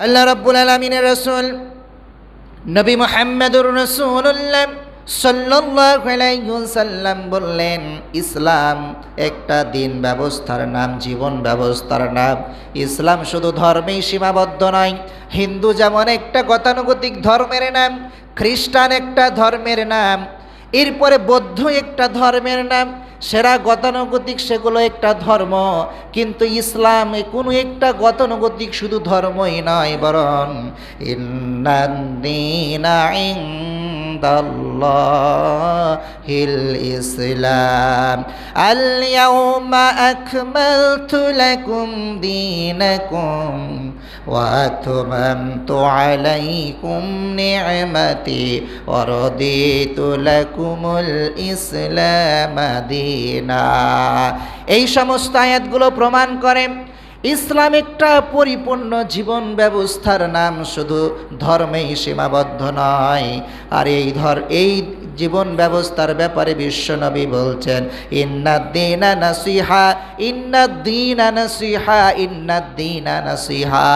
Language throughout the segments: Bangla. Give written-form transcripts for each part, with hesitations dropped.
আল্লাহ রাব্বুল আলামিনের রাসূল নবী মুহাম্মদুর রাসূলুল্লাহ সাল্লাল্লাহু আলাইহি ওয়াসাল্লাম বললেন, ইসলাম একটা দিন ব্যবস্থার নাম, জীবন ব্যবস্থার নাম। ইসলাম শুধু ধর্মেই সীমাবদ্ধ নয়। হিন্দু যেমন একটা গতানুগতিক ধর্মের নাম, খ্রিস্টান একটা ধর্মের নাম, এরপরে বৌদ্ধ একটা ধর্মের নাম, সেরা গতানুগতিক সেগুলো একটা ধর্ম। কিন্তু ইসলাম কোনো একটা গতানুগতিক শুধু ধর্মই নয়, বরং ইন্নাদ-দীনা ইনদাল্লাহিল ইসলাম। আল-ইয়াওমা আকমালতু লাকুম দীনাকুম ওয়া আতমামতু আলাইকুম নি'মাতি ওয়া রাদিতু লাকুমুল ইসলাম দীনা। এই সমস্ত আয়াতগুলো প্রমাণ করে ইসলাম একটা পরিপূর্ণ জীবন ব্যবস্থার নাম, শুধু ধর্মেই সীমাবদ্ধ নয়। আর এই জীবন ব্যবস্থার ব্যাপারে বিশ্বনবী বলছেন, ইন্নাদ-দীনা নাসিহা, ইন্নাদ-দীনা নাসিহা, ইন্নাদ-দীনা নাসিহা।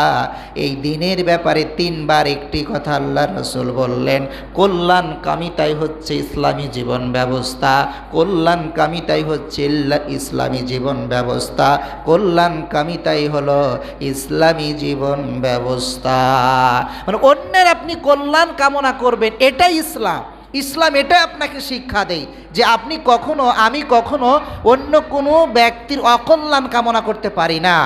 এই দিনের ব্যাপারে তিনবার একটি কথা আল্লাহ রাসূল বললেন, কল্যাণকামিতাই হচ্ছে ইসলামী জীবন ব্যবস্থা, কল্যাণকামিতাই হচ্ছে ইসলামী জীবন ব্যবস্থা, কল্যাণকামিতাই হলো ইসলামী জীবন ব্যবস্থা। মানে অন্যের আপনি কল্যাণ কামনা করবেন, এটাই ইসলাম। ইসলাম এটা আপনাকে শিক্ষা দেয় যে আমি কখনো অন্য কোনো ব্যক্তির অকল্যাণ কামনা করতে পারি না।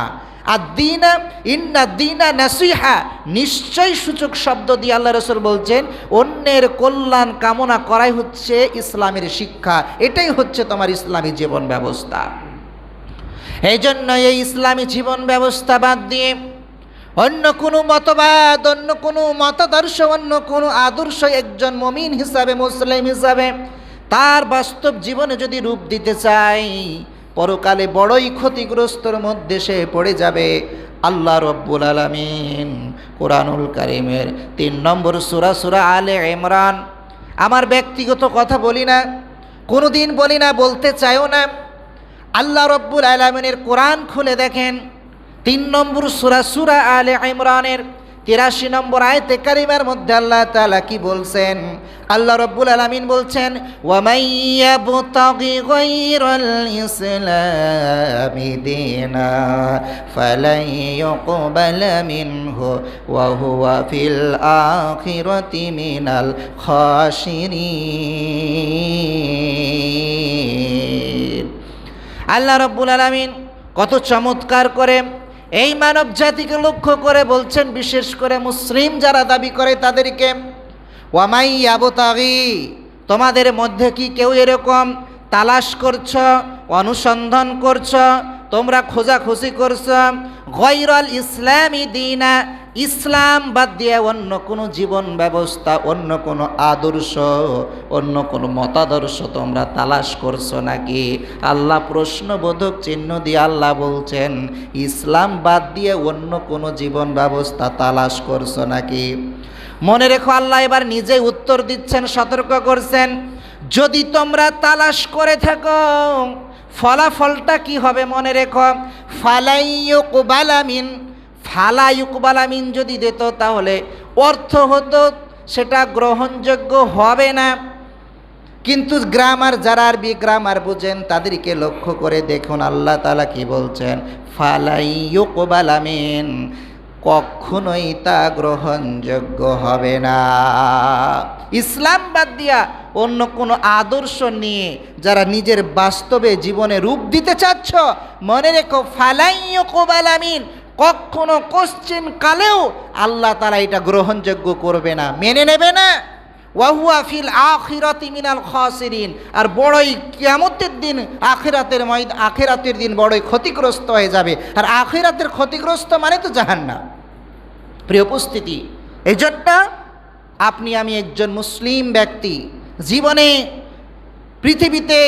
আদ-দীনা ইন্নাদ-দীনা নাসিহা, নিশ্চয় সূচক শব্দ দিয়ে আল্লাহ রাসূল বলছেন অন্যের কল্যাণ কামনা করাই হচ্ছে ইসলামের শিক্ষা, এটাই হচ্ছে তোমার ইসলামী জীবন ব্যবস্থা। এই জন্য এই ইসলামী জীবন ব্যবস্থা বাদ দিয়ে অন্য কোনো মতবাদ, অন্য কোনো মতাদর্শ, অন্য কোনো আদর্শ একজন মুমিন হিসাবে, মুসলিম হিসাবে তার বাস্তব জীবনে যদি রূপ দিতে চায়, পরকালে বড়ই ক্ষতিগ্রস্তর মধ্যে সে পড়ে যাবে। আল্লাহ রব্বুল আলামিন কোরআনুল কারীমের 3 নম্বর সূরা আলে ইমরান, আমার ব্যক্তিগত কথা বলি না, কোনোদিন বলি না, বলতে চাইও না। আল্লাহ রব্বুল আলামিনের কোরআন খুলে দেখেন, 3 নম্বর সূরা আলে ইমরানের 83 নম্বর আয়াতে কারিমার মধ্যে আল্লাহ তাআলা কি বলছেন? আল্লাহ রব্বুল আলামিন বলছেন, ওয়া মাইয়াবতাগি গায়রাল ইসলামি দীনা ফালাই ইউকবালা মিনহু ওয়া হুয়া ফিল আখিরাতি মিনাল খাসিরিন। আল্লাহ রব্বুল আলামিন কত চমৎকার করে এই মানব জাতিকে লক্ষ্য করে বলছেন, বিশেষ করে মুসলিম যারা দাবি করে তাদেরকে, ওয়ামাই আবতাগি, তোমাদের মধ্যে কি কেউ এরকম তালাশ করছ, অনুসন্ধান করছ, তোমরা খোঁজাখুঁজি করছ, গায়রাল ইসলামি দীনা, ইসলাম বাদ দিয়ে অন্য কোনো জীবন ব্যবস্থা, অন্য কোনো আদর্শ, অন্য কোনো মতাদর্শ তোমরা তালাশ করছো নাকি? আল্লাহ প্রশ্নবোধক চিহ্ন দিয়ে আল্লাহ বলছেন, ইসলাম বাদ দিয়ে অন্য কোনো জীবন ব্যবস্থা তালাশ করছো নাকি? মনে রেখো, আল্লাহ এবার নিজেই উত্তর দিচ্ছেন, সতর্ক করছেন, যদি তোমরা তালাশ করে থাকো ফলাফলটা কি হবে মনে রেখো, ফালাই ইউকবালা মিন, ফালা ইউকবালা মিন যদি দিত তাহলে অর্থ হতো সেটা গ্রহণযোগ্য হবে না। কিন্তু গ্রামার, যারা আরবি গ্রামার বুঝেন তাদেরকে লক্ষ্য করে দেখুন আল্লাহ তাআলা কি বলছেন, ফালা ইউকবালা মিন, কখনোই তা গ্রহণযোগ্য হবে না। ইসলাম বাদ দিয়া অন্য কোনো আদর্শ নিয়ে যারা নিজের বাস্তবে জীবনে রূপ দিতে চাচ্ছ, মনে রেখো ফালাই ইউকবালা মিন, কখনো কোশ্চিন কালেও আল্লাহ তাআলা এটা গ্রহণযোগ্য করবে না, মেনে নেবে না। ওয়া হুয়া ফিল আখিরাতি মিনাল খাসিরিন, আর বড়ই কিয়ামতের দিন, আখিরাতের দিন বড়ই ক্ষতিগ্রস্ত হয়ে যাবে। আর আখিরাতের ক্ষতিগ্রস্ত মানে তো জাহান্নাম। প্রিয় উপস্থিতি, এই জন্য আপনি আমি একজন মুসলিম ব্যক্তি, জীবনে পৃথিবীতে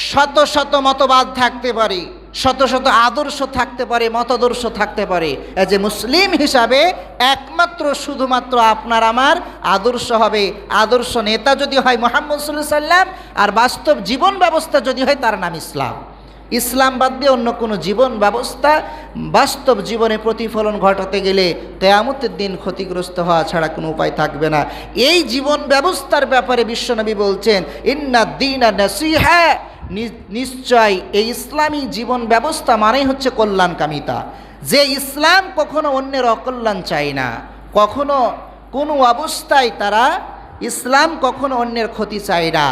শত শত মতবাদ থাকতে পারে, শত শত আদর্শ থাকতে পারে, মতাদর্শ থাকতে পারে। এজ এ মুসলিম হিসাবে একমাত্র শুধুমাত্র আপনার আমার আদর্শ হবে, আদর্শ নেতা যদি হয় মুহাম্মদ সাল্লাল্লাহু আলাইহি ওয়াসাল্লাম, আর বাস্তব জীবন ব্যবস্থা যদি হয় তার নাম ইসলাম। ইসলাম বাদ দিয়ে অন্য কোনো জীবন ব্যবস্থা বাস্তব জীবনে প্রতিফলন ঘটাতে গেলে কিয়ামতের দিন ক্ষতিগ্রস্ত হওয়া ছাড়া কোনো উপায় থাকবে না। এই জীবন ব্যবস্থার ব্যাপারে বিশ্বনবী বলছেন, ইন্নাদ দীনা নাসিহা, নিশ্চয় এই ইসলামী জীবন ব্যবস্থা মানেই হচ্ছে কল্যাণকামিতা। যে ইসলাম কখনো অন্যের অকল্যাণ চায় না, কখনো কোনো অবস্থায় তারা ইসলাম কখনো অন্যের ক্ষতি চায় না।